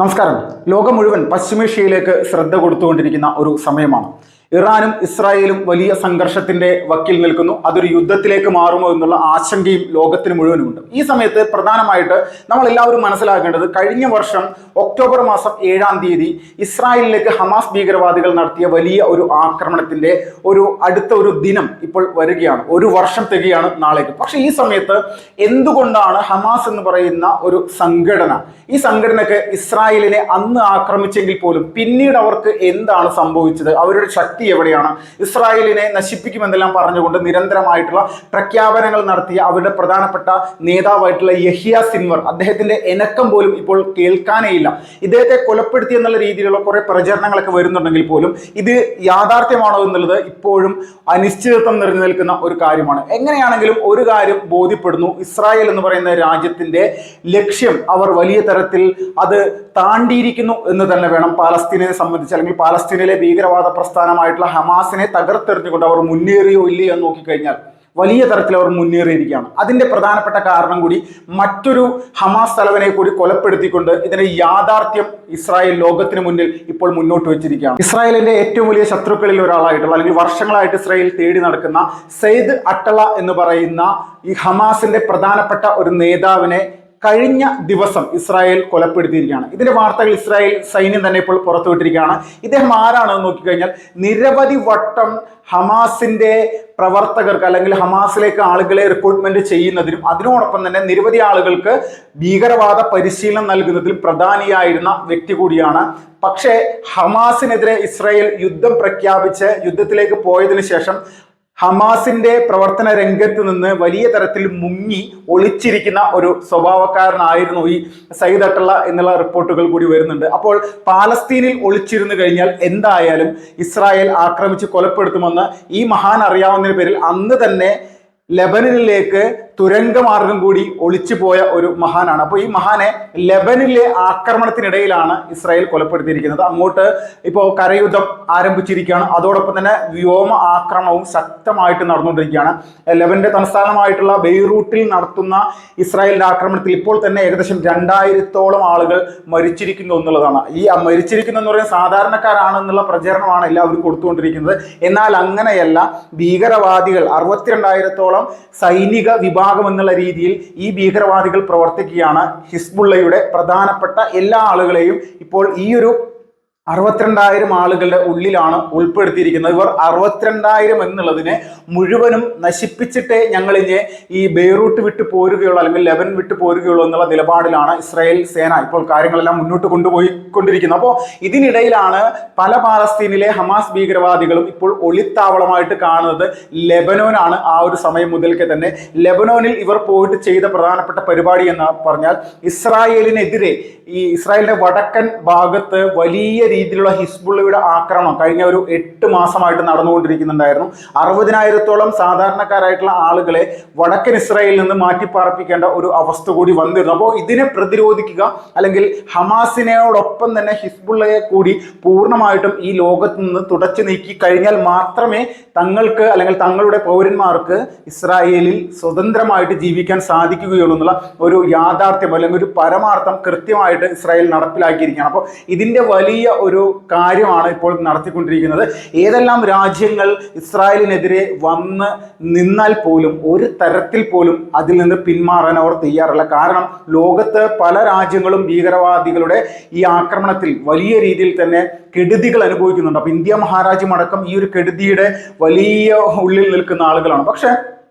നമസ്കാരം. ലോകം മുഴുവൻ പശ്ചിമേഷ്യയിലേക്ക് ശ്രദ്ധ കൊടുത്തുകൊണ്ടിരിക്കുന്ന ഒരു സമയമാണ്. ഇറാനും ഇസ്രായേലും വലിയ സംഘർഷത്തിന്റെ വക്കിൽ നിൽക്കുന്നു. അതൊരു യുദ്ധത്തിലേക്ക് മാറുമോ എന്നുള്ള ആശങ്കയും ലോകത്തിന് മുഴുവനുമുണ്ട്. ഈ സമയത്ത് പ്രധാനമായിട്ട് നമ്മൾ എല്ലാവരും മനസ്സിലാക്കേണ്ടത്, കഴിഞ്ഞ വർഷം ഒക്ടോബർ മാസം 7-ാം തീയതി ഇസ്രായേലിലേക്ക് ഹമാസ് ഭീകരവാദികൾ നടത്തിയ വലിയ ഒരു ആക്രമണത്തിന്റെ അടുത്ത ഒരു ദിനം ഇപ്പോൾ വരികയാണ്. ഒരു വർഷം തികയാണ് നാളേക്ക്. പക്ഷെ ഈ സമയത്ത് എന്തുകൊണ്ടാണ് ഹമാസ് എന്ന് പറയുന്ന ഒരു സംഘടന, ഈ സംഘടനക്ക് ഇസ്രായേലിനെ അന്ന് ആക്രമിച്ചെങ്കിൽ പോലും പിന്നീട് അവർക്ക് എന്താണ് സംഭവിച്ചത്, അവരുടെ ശക്തി എവിടെയാണ്, ഇസ്രായേലിനെ നശിപ്പിക്കുമെന്നെല്ലാം പറഞ്ഞുകൊണ്ട് നിരന്തരമായിട്ടുള്ള പ്രഖ്യാപനങ്ങൾ നടത്തിയ അവരുടെ പ്രധാനപ്പെട്ട നേതാവായിട്ടുള്ള യഹിയ സിൻവർ, അദ്ദേഹത്തിന്റെ എനക്കം പോലും ഇപ്പോൾ കേൾക്കാനേ ഇല്ല. ഇദ്ദേഹത്തെ കൊലപ്പെടുത്തി എന്നുള്ള രീതിയിലുള്ള കുറെ പ്രചരണങ്ങളൊക്കെ വരുന്നുണ്ടെങ്കിൽ പോലും ഇത് യാഥാർത്ഥ്യമാണോ എന്നുള്ളത് ഇപ്പോഴും അനിശ്ചിതത്വം നിറഞ്ഞു നിൽക്കുന്ന ഒരു കാര്യമാണ്. എങ്ങനെയാണെങ്കിലും ഒരു കാര്യം ബോധ്യപ്പെടുന്നു, ഇസ്രായേൽ എന്ന് പറയുന്ന രാജ്യത്തിന്റെ ലക്ഷ്യം അവർ വലിയ തരത്തിൽ അത് താണ്ടിയിരിക്കുന്നു എന്ന് തന്നെ വേണം. പാലസ്തീനെ സംബന്ധിച്ച്, അല്ലെങ്കിൽ പാലസ്തീനിലെ ഭീകരവാദ പ്രസ്ഥാനമായിട്ടുള്ള ഹമാസിനെ തകർത്തെറിഞ്ഞുകൊണ്ട് അവർ മുന്നേറിയോ ഇല്ലയോ എന്ന് നോക്കിക്കഴിഞ്ഞാൽ വലിയ തരത്തിൽ അവർ മുന്നേറിയിരിക്കുകയാണ്. അതിന്റെ പ്രധാനപ്പെട്ട കാരണം കൂടി മറ്റൊരു ഹമാസ് തലവനെ കൂടി കൊലപ്പെടുത്തിക്കൊണ്ട് ഇതിന്റെ യാഥാർത്ഥ്യം ഇസ്രായേൽ ലോകത്തിന് മുന്നിൽ ഇപ്പോൾ മുന്നോട്ട് വെച്ചിരിക്കുകയാണ്. ഇസ്രായേലിന്റെ ഏറ്റവും വലിയ ശത്രുക്കളിൽ ഒരാളായിട്ടുള്ള, അല്ലെങ്കിൽ വർഷങ്ങളായിട്ട് ഇസ്രായേൽ തേടി നടക്കുന്ന സെയ്ദ് അട്ടള എന്ന് പറയുന്ന ഈ ഹമാസിന്റെ പ്രധാനപ്പെട്ട ഒരു നേതാവിനെ കഴിഞ്ഞ ദിവസം ഇസ്രായേൽ കൊലപ്പെടുത്തിയിരിക്കുകയാണ്. ഇതിന്റെ വാർത്തകൾ ഇസ്രായേൽ സൈന്യം തന്നെ ഇപ്പോൾ പുറത്തുവിട്ടിരിക്കുകയാണ്. ഇദ്ദേഹം ആരാണെന്ന് നോക്കിക്കഴിഞ്ഞാൽ, നിരവധി വട്ടം ഹമാസിന്റെ പ്രവർത്തകർക്ക്, അല്ലെങ്കിൽ ഹമാസിലേക്ക് ആളുകളെ റിക്രൂട്ട്മെന്റ് ചെയ്യുന്നതിനും അതിനോടൊപ്പം തന്നെ നിരവധി ആളുകൾക്ക് ഭീകരവാദ പരിശീലനം നൽകുന്നതിൽ പ്രധാനിയായിരുന്ന വ്യക്തി കൂടിയാണ്. പക്ഷേ ഹമാസിനെതിരെ ഇസ്രായേൽ യുദ്ധം പ്രഖ്യാപിച്ച് യുദ്ധത്തിലേക്ക് പോയതിനു ശേഷം ഹമാസിന്റെ പ്രവർത്തന രംഗത്ത് നിന്ന് വലിയ തരത്തിൽ മുങ്ങി ഒളിച്ചിരിക്കുന്ന ഒരു സ്വഭാവക്കാരനായിരുന്നു ഈ സയ്യിദ് അട്ടള എന്നുള്ള റിപ്പോർട്ടുകൾ കൂടി വരുന്നുണ്ട്. അപ്പോൾ പാലസ്തീനിൽ ഒളിച്ചിരുന്നു കഴിഞ്ഞാൽ എന്തായാലും ഇസ്രായേൽ ആക്രമിച്ച് കൊലപ്പെടുത്തുമെന്ന് ഈ മഹാൻ അറിയാവുന്നതിന് പേരിൽ അന്ന് തന്നെ ലെബനനിലേക്ക് തുരങ്കമാർഗം കൂടി ഒളിച്ചു പോയ ഒരു മഹാനാണ്. അപ്പോൾ ഈ മഹാനെ ലെബനിലെ ആക്രമണത്തിനിടയിലാണ് ഇസ്രായേൽ കൊലപ്പെടുത്തിയിരിക്കുന്നത്. അങ്ങോട്ട് ഇപ്പോൾ കരയുദ്ധം ആരംഭിച്ചിരിക്കുകയാണ്. അതോടൊപ്പം തന്നെ വ്യോമ ആക്രമണവും ശക്തമായിട്ട് നടന്നുകൊണ്ടിരിക്കുകയാണ്. ലെബന്റെ തലസ്ഥാനമായിട്ടുള്ള ബെയ്റൂട്ടിൽ നടത്തുന്ന ഇസ്രായേലിന്റെ ആക്രമണത്തിൽ ഇപ്പോൾ തന്നെ ഏകദേശം 2000-ഓളം ആളുകൾ മരിച്ചിരിക്കുന്നു എന്നുള്ളതാണ്. ഈ മരിച്ചിരിക്കുന്നു എന്ന് പറയുന്നത് സാധാരണക്കാരാണെന്നുള്ള പ്രചരണമാണ് എല്ലാവരും കൊടുത്തുകൊണ്ടിരിക്കുന്നത്. എന്നാൽ അങ്ങനെയല്ല, ഭീകരവാദികൾ 62,000-ഓളം സൈനിക വിഭാഗം എന്നുള്ള രീതിയിൽ ഈ ഭീകരവാദികൾ പ്രവർത്തിക്കുകയാണ്. ഹിസ്ബുള്ളയുടെ പ്രധാനപ്പെട്ട എല്ലാ ആളുകളെയും ഇപ്പോൾ ഈ ഒരു 62,000 ആളുകളുടെ ഉള്ളിലാണ് ഉൾപ്പെടുത്തിയിരിക്കുന്നത്. ഇവർ 62,000 എന്നുള്ളതിനെ മുഴുവനും നശിപ്പിച്ചിട്ടേ ഞങ്ങളിഞ്ഞ് ഈ ബെയ്റൂട്ട് വിട്ട് പോരുകയുള്ളൂ, അല്ലെങ്കിൽ ലെബൻ വിട്ട് പോരുകയുള്ളൂ എന്നുള്ള നിലപാടിലാണ് ഇസ്രായേൽ സേന ഇപ്പോൾ കാര്യങ്ങളെല്ലാം മുന്നോട്ട് കൊണ്ടുപോയിക്കൊണ്ടിരിക്കുന്നത്. അപ്പോൾ ഇതിനിടയിലാണ് പല പാലസ്തീനിലെ ഹമാസ് ഭീകരവാദികളും ഇപ്പോൾ ഒളിത്താവളമായിട്ട് കാണുന്നത് ലെബനോനാണ്. ആ ഒരു സമയം മുതൽക്ക് തന്നെ ലെബനോനിൽ ഇവർ പോയിട്ട് ചെയ്ത പ്രധാനപ്പെട്ട പരിപാടി എന്ന് പറഞ്ഞാൽ, ഇസ്രായേലിനെതിരെ ഈ ഇസ്രായേലിന്റെ വടക്കൻ ഭാഗത്ത് വലിയ രീതിയിലുള്ള ഹിസ്ബുള്ളയുടെ ആക്രമണം കഴിഞ്ഞ ഒരു 8 മാസമായിട്ട് നടന്നുകൊണ്ടിരിക്കുന്നുണ്ടായിരുന്നു. 60,000-ഓളം സാധാരണക്കാരായിട്ടുള്ള ആളുകളെ വടക്കൻ ഇസ്രായേലിൽ നിന്ന് മാറ്റിപ്പാർപ്പിക്കേണ്ട ഒരു അവസ്ഥ കൂടി വന്നിരുന്നു. അപ്പോൾ ഇതിനെ പ്രതിരോധിക്കുക, അല്ലെങ്കിൽ ഹമാസിനോടൊപ്പം തന്നെ ഹിസ്ബുള്ളയെ കൂടി പൂർണ്ണമായിട്ടും ഈ ലോകത്ത് നിന്ന് തുടച്ചു നീക്കി കഴിഞ്ഞാൽ മാത്രമേ തങ്ങൾക്ക്, അല്ലെങ്കിൽ തങ്ങളുടെ പൗരന്മാർക്ക് ഇസ്രായേലിൽ സ്വതന്ത്രമായിട്ട് ജീവിക്കാൻ സാധിക്കുകയുള്ളൂ എന്നുള്ള ഒരു യാഥാർത്ഥ്യം, അല്ലെങ്കിൽ ഒരു പരമാർത്ഥം കൃത്യമായിട്ട് ഇസ്രായേൽ നടപ്പിലാക്കിയിരിക്കുകയാണ്. അപ്പോൾ ഇതിന്റെ വലിയ ഒരു കാര്യമാണ് ഇപ്പോൾ നടത്തിക്കൊണ്ടിരിക്കുന്നത്. ഏതെല്ലാം രാജ്യങ്ങൾ ഇസ്രായേലിനെതിരെ വന്ന് നിന്നാൽ പോലും ഒരു തരത്തിൽ പോലും അതിൽ നിന്ന് പിന്മാറാൻ അവർ തയ്യാറല്ല. കാരണം ലോകത്ത് പല രാജ്യങ്ങളും ഭീകരവാദികളുടെ ഈ ആക്രമണത്തിൽ വലിയ രീതിയിൽ തന്നെ കെടുതികൾ അനുഭവിക്കുന്നുണ്ട്. അപ്പൊ ഇന്ത്യ മഹാരാജ്യം അടക്കം ഈ ഒരു കെടുതിയുടെ വലിയ ഉള്ളിൽ നിൽക്കുന്ന ആളുകളാണ്. പക്ഷെ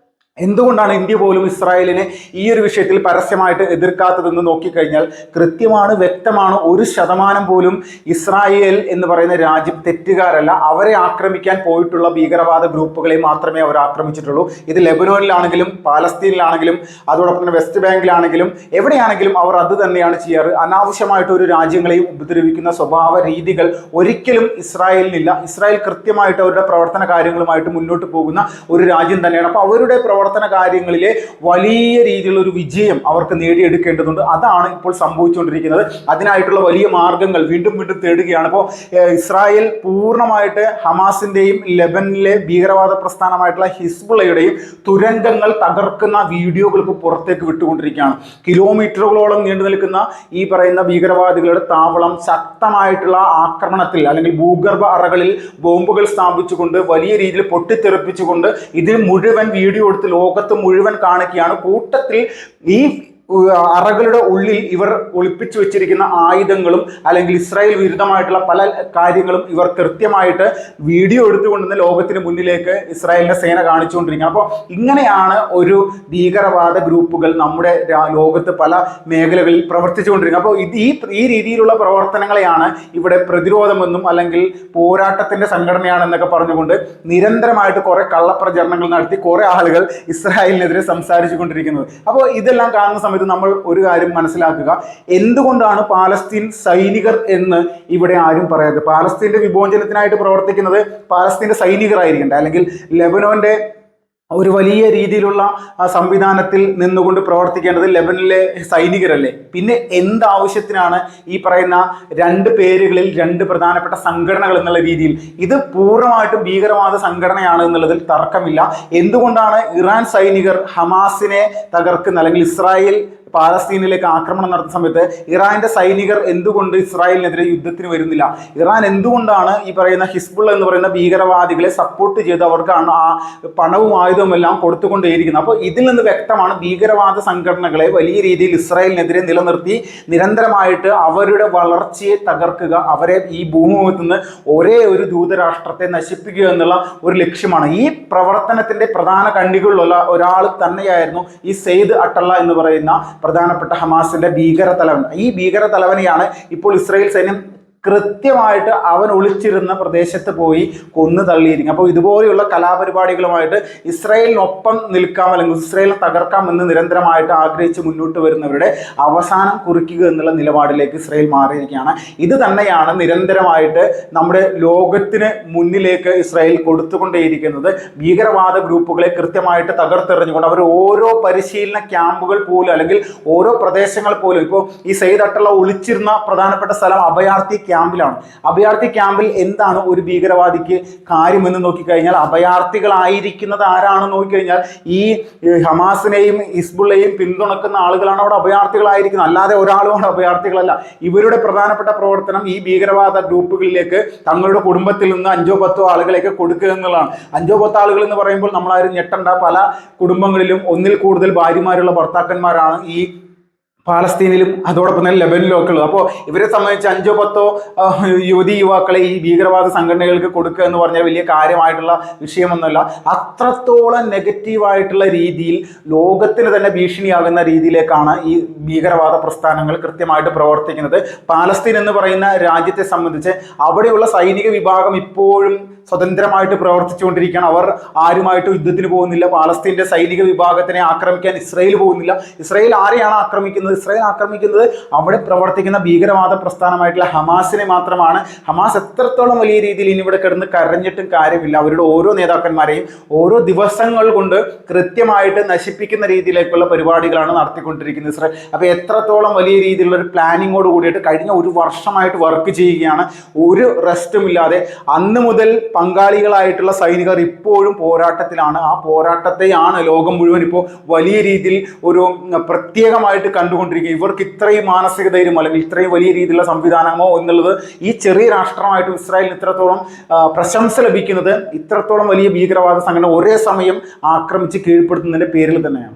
എന്തുകൊണ്ടാണ് ഇന്ത്യ പോലും ഇസ്രായേലിനെ ഈ ഒരു വിഷയത്തിൽ പരസ്യമായിട്ട് എതിർക്കാത്തതെന്ന് നോക്കിക്കഴിഞ്ഞാൽ കൃത്യമാണ്, വ്യക്തമാണ്. 1% പോലും ഇസ്രായേൽ എന്ന് പറയുന്ന രാജ്യം തെറ്റുകാരല്ല. അവരെ ആക്രമിക്കാൻ പോയിട്ടുള്ള ഭീകരവാദ ഗ്രൂപ്പുകളെ മാത്രമേ അവർ ആക്രമിച്ചിട്ടുള്ളൂ. ഇത് ലെബനോനിലാണെങ്കിലും പാലസ്തീനിലാണെങ്കിലും അതോടൊപ്പം തന്നെ വെസ്റ്റ് ബാങ്കിലാണെങ്കിലും എവിടെയാണെങ്കിലും അവർ അത് തന്നെയാണ് ചെയ്യാറ്. അനാവശ്യമായിട്ട് ഒരു രാജ്യങ്ങളെയും ഉപദ്രവിക്കുന്ന സ്വഭാവ രീതികൾ ഒരിക്കലും ഇസ്രായേലിനില്ല. ഇസ്രായേൽ കൃത്യമായിട്ട് അവരുടെ പ്രവർത്തന കാര്യങ്ങളുമായിട്ട് മുന്നോട്ട് പോകുന്ന ഒരു രാജ്യം തന്നെയാണ്. അപ്പോൾ അവരുടെ പ്രവർത്തന കാര്യങ്ങളിൽ വലിയ രീതിയിലുള്ള ഒരു വിജയം അവർക്ക് നേടിയെടുക്കേണ്ടതുണ്ട്. അതാണ് ഇപ്പോൾ സംഭവിച്ചുകൊണ്ടിരിക്കുന്നത്. അതിനായിട്ടുള്ള വലിയ മാർഗങ്ങൾ വീണ്ടും വീണ്ടും തേടുകയാണ്. ഇപ്പോൾ ഇസ്രായേൽ പൂർണ്ണമായിട്ട് ഹമാസിന്റെയും ലെബനിലെ ഭീകരവാദ പ്രസ്ഥാനമായിട്ടുള്ള ഹിസ്ബുള്ളയുടെയും തുരങ്കങ്ങൾ തകർക്കുന്ന വീഡിയോകൾ ഇപ്പോൾ പുറത്തേക്ക് വിട്ടുകൊണ്ടിരിക്കുകയാണ്. കിലോമീറ്ററുകളോളം നീണ്ടു നിൽക്കുന്ന ഈ പറയുന്ന ഭീകരവാദികളുടെ താവളം ശക്തമായിട്ടുള്ള ആക്രമണത്തിൽ അല്ലെങ്കിൽ ഭൂഗർഭ അറകളിൽ ബോംബുകൾ സ്ഥാപിച്ചുകൊണ്ട് വലിയ രീതിയിൽ പൊട്ടിത്തെറിപ്പിച്ചുകൊണ്ട് ഇതിൽ മുഴുവൻ വീഡിയോ എടുത്ത് ലോകത്ത് മുഴുവൻ കാണിക്കുകയാണ്. കൂട്ടത്തിൽ ഈ അറകളുടെ ഉള്ളിൽ ഇവർ ഒളിപ്പിച്ചു വെച്ചിരിക്കുന്ന ആയുധങ്ങളും അല്ലെങ്കിൽ ഇസ്രായേൽ വിരുദ്ധമായിട്ടുള്ള പല കാര്യങ്ങളും ഇവർ കൃത്യമായിട്ട് വീഡിയോ എടുത്തുകൊണ്ടുവന്ന് ലോകത്തിന് മുന്നിലേക്ക് ഇസ്രായേലിന്റെ സേന കാണിച്ചുകൊണ്ടിരിക്കുന്നത്. അപ്പോൾ ഇങ്ങനെയാണ് ഒരു ഭീകരവാദ ഗ്രൂപ്പുകൾ നമ്മുടെ ലോകത്ത് പല മേഖലകളിൽ പ്രവർത്തിച്ചുകൊണ്ടിരിക്കുന്നത്. അപ്പോൾ ഈ രീതിയിലുള്ള പ്രവർത്തനങ്ങളെയാണ് ഇവിടെ പ്രതിരോധമെന്നും അല്ലെങ്കിൽ പോരാട്ടത്തിന്റെ സംഘടനയാണെന്നൊക്കെ പറഞ്ഞുകൊണ്ട് നിരന്തരമായിട്ട് കുറെ കള്ളപ്രചരണങ്ങൾ നടത്തി കുറെ ആളുകൾ ഇസ്രായേലിനെതിരെ സംസാരിച്ചു കൊണ്ടിരിക്കുന്നത്. അപ്പോൾ ഇതെല്ലാം കാണുന്ന സമയത്ത് നമ്മൾ ഒരു കാര്യം മനസ്സിലാക്കുക, എന്തുകൊണ്ടാണ് പാലസ്തീൻ സൈനികർ എന്ന് ഇവിടെ ആരും പറയാതെ? പാലസ്തീന്റെ വിമോചനത്തിനായിട്ട് പ്രവർത്തിക്കുന്നത് പാലസ്തീന്റെ സൈനികരായിരിക്കട്ടെ, അല്ലെങ്കിൽ ലെബനോന്റെ ഒരു വലിയ രീതിയിലുള്ള സംവിധാനത്തിൽ നിന്നുകൊണ്ട് പ്രവർത്തിക്കേണ്ടത് ലെബനിലെ സൈനികരല്ലേ? പിന്നെ എന്താവശ്യത്തിനാണ് ഈ പറയുന്ന രണ്ട് പേരുകളിൽ രണ്ട് പ്രധാനപ്പെട്ട സംഘടനകൾ എന്നുള്ള രീതിയിൽ? ഇത് പൂർണ്ണമായിട്ടും ഭീകരവാദ സംഘടനയാണ് എന്നുള്ളതിൽ തർക്കമില്ല. എന്തുകൊണ്ടാണ് ഇറാൻ സൈനികർ ഹമാസിനെ തകർക്കുന്ന അല്ലെങ്കിൽ ഇസ്രായേൽ പാലസ്തീനിലേക്ക് ആക്രമണം നടത്തുന്ന സമയത്ത് ഇറാന്റെ സൈനികർ എന്തുകൊണ്ട് ഇസ്രായേലിനെതിരെ യുദ്ധത്തിന് വരുന്നില്ല? ഇറാൻ എന്തുകൊണ്ടാണ് ഈ പറയുന്ന ഹിസ്ബുള്ള എന്ന് പറയുന്ന ഭീകരവാദികളെ സപ്പോർട്ട് ചെയ്ത് അവർക്കാണ് ആ പണവും ആയുധവും എല്ലാം കൊടുത്തുകൊണ്ടേയിരിക്കുന്നത്? അപ്പോൾ ഇതിൽ നിന്ന് വ്യക്തമാണ് ഭീകരവാദ സംഘടനകളെ വലിയ രീതിയിൽ ഇസ്രായേലിനെതിരെ നിലനിർത്തി നിരന്തരമായിട്ട് അവരുടെ വളർച്ചയെ തകർക്കുക, അവരെ ഈ ഭൂമുഖത്ത് നിന്ന് ഒരേ ഒരു ദൂതരാഷ്ട്രത്തെ നശിപ്പിക്കുക എന്നുള്ള ഒരു ലക്ഷ്യമാണ്. ഈ പ്രവർത്തനത്തിന്റെ പ്രധാന കണ്ണികളിലുള്ള ഒരാൾ തന്നെയായിരുന്നു ഈ സെയ്ദ് അട്ടള്ള എന്ന് പറയുന്ന പ്രധാനപ്പെട്ട ഹമാസിന്റെ ഭീകര തലവൻ. ഈ ഭീകര തലവനെയാണ് ഇപ്പോൾ ഇസ്രായേൽ സൈന്യം കൃത്യമായിട്ട് അവൻ ഒളിച്ചിരുന്ന പ്രദേശത്ത് പോയി കൊന്നു തള്ളിയിരിക്കും. അപ്പോൾ ഇതുപോലെയുള്ള കലാപരിപാടികളുമായിട്ട് ഇസ്രായേലിനൊപ്പം നിൽക്കാം അല്ലെങ്കിൽ ഇസ്രായേലിനെ തകർക്കാം എന്ന് നിരന്തരമായിട്ട് ആഗ്രഹിച്ച് മുന്നോട്ട് വരുന്നവരുടെ അവസാനം കുറിക്കുക എന്നുള്ള നിലപാടിലേക്ക് ഇസ്രായേൽ മാറിയിരിക്കുകയാണ്. ഇത് തന്നെയാണ് നിരന്തരമായിട്ട് നമ്മുടെ ലോകത്തിന് മുന്നിലേക്ക് ഇസ്രായേൽ കൊടുത്തുകൊണ്ടേയിരിക്കുന്നത്. ഭീകരവാദ ഗ്രൂപ്പുകളെ കൃത്യമായിട്ട് തകർത്തെറിഞ്ഞുകൊണ്ട് അവർ ഓരോ പരിശീലന ക്യാമ്പുകൾ പോലും അല്ലെങ്കിൽ ഓരോ പ്രദേശങ്ങൾ പോലും, ഇപ്പോൾ ഈ സെയ്ദ് അട്ടള്ള ഒളിച്ചിരുന്ന പ്രധാനപ്പെട്ട സ്ഥലം അഭയാർത്ഥി ക്യാമ്പിലാണ്. അഭയാർത്ഥി ക്യാമ്പിൽ എന്താണ് ഒരു ഭീകരവാദിക്ക് കാര്യമെന്ന് നോക്കിക്കഴിഞ്ഞാൽ അഭയാർത്ഥികളായിരിക്കുന്നത് ആരാണെന്ന് നോക്കിക്കഴിഞ്ഞാൽ ഈ ഹമാസിനെയും ഹിസ്ബുള്ളയെയും പിന്തുണക്കുന്ന ആളുകളാണ് അവിടെ അഭയാർത്ഥികളായിരിക്കുന്നത്, അല്ലാതെ ഒരാളും അവിടെ അഭയാർത്ഥികളല്ല. ഇവരുടെ പ്രധാനപ്പെട്ട പ്രവർത്തനം ഈ ഭീകരവാദ ഗ്രൂപ്പുകളിലേക്ക് തങ്ങളുടെ കുടുംബത്തിൽ നിന്ന് 5-10 ആളുകളെയൊക്കെ കൊടുക്കുക എന്നുള്ളതാണ്. 5-10 ആളുകൾ എന്ന് പറയുമ്പോൾ നമ്മളാരും ഞെട്ടണ്ട, പല കുടുംബങ്ങളിലും ഒന്നിൽ കൂടുതൽ ഭാര്യമാരുള്ള ഭർത്താക്കന്മാരാണ് ഈ പാലസ്തീനിലും അതോടൊപ്പം തന്നെ ലെബനിലും ഒക്കെ ഉള്ളത്. അപ്പോൾ ഇവരെ സംബന്ധിച്ച് 5-10 യുവാക്കളെ ഈ ഭീകരവാദ സംഘടനകൾക്ക് കൊടുക്കുക എന്ന് പറഞ്ഞാൽ വലിയ കാര്യമായിട്ടുള്ള വിഷയമൊന്നുമല്ല. അത്രത്തോളം നെഗറ്റീവായിട്ടുള്ള രീതിയിൽ ലോകത്തിന് തന്നെ ഭീഷണിയാകുന്ന രീതിയിലേക്കാണ് ഈ ഭീകരവാദ പ്രസ്ഥാനങ്ങൾ കൃത്യമായിട്ട് പ്രവർത്തിക്കുന്നത്. പാലസ്തീൻ എന്ന് പറയുന്ന രാജ്യത്തെ സംബന്ധിച്ച് അവിടെയുള്ള സൈനിക വിഭാഗം ഇപ്പോഴും സ്വതന്ത്രമായിട്ട് പ്രവർത്തിച്ചുകൊണ്ടിരിക്കുകയാണ്. അവർ ആരുമായിട്ട് യുദ്ധത്തിന് പോകുന്നില്ല. പാലസ്തീൻ്റെ സൈനിക വിഭാഗത്തിനെ ആക്രമിക്കാൻ ഇസ്രായേൽ പോകുന്നില്ല. ഇസ്രായേൽ ആരെയാണ് ആക്രമിക്കുന്നത്? ഇസ്രായേൽ ആക്രമിക്കുന്നത് അവിടെ പ്രവർത്തിക്കുന്ന ഭീകരവാദ പ്രസ്ഥാനമായിട്ടുള്ള ഹമാസിനെ മാത്രമാണ്. ഹമാസ് എത്രത്തോളം വലിയ രീതിയിൽ ഇനി ഇവിടെ കിടന്ന് കരഞ്ഞിട്ടും കാര്യമില്ല. അവരുടെ ഓരോ നേതാക്കന്മാരെയും ഓരോ ദിവസങ്ങൾ കൊണ്ട് കൃത്യമായിട്ട് നശിപ്പിക്കുന്ന രീതിയിലേക്കുള്ള പരിപാടികളാണ് നടത്തിക്കൊണ്ടിരിക്കുന്നത് ഇസ്രായേൽ. അപ്പോൾ എത്രത്തോളം വലിയ രീതിയിലുള്ള ഒരു പ്ലാനിങ്ങോട് കൂടിയിട്ട് കഴിഞ്ഞ ഒരു വർഷമായിട്ട് വർക്ക് ചെയ്യുകയാണ്, ഒരു റെസ്റ്റും ഇല്ലാതെ. അന്ന് മുതൽ പങ്കാളികളായിട്ടുള്ള സൈനികർ ഇപ്പോഴും പോരാട്ടത്തിലാണ്. ആ പോരാട്ടത്തെയാണ് ലോകം മുഴുവൻ ഇപ്പോൾ വലിയ രീതിയിൽ ഒരു പ്രത്യേകമായിട്ട് കണ്ടുകൊണ്ടിരിക്കുക. ഇവർക്ക് ഇത്രയും മാനസിക ധൈര്യമോ അല്ലെങ്കിൽ ഇത്രയും വലിയ രീതിയിലുള്ള സംവിധാനമോ എന്നുള്ളത് ഈ ചെറിയ രാഷ്ട്രമായിട്ടും ഇസ്രായേലിന് ഇത്രത്തോളം പ്രശംസ ലഭിക്കുന്നത് ഇത്രത്തോളം വലിയ ഭീകരവാദ സംഘടന ഒരേ സമയം ആക്രമിച്ച് കീഴ്പ്പെടുത്തുന്നതിൻ്റെ പേരിൽ തന്നെയാണ്.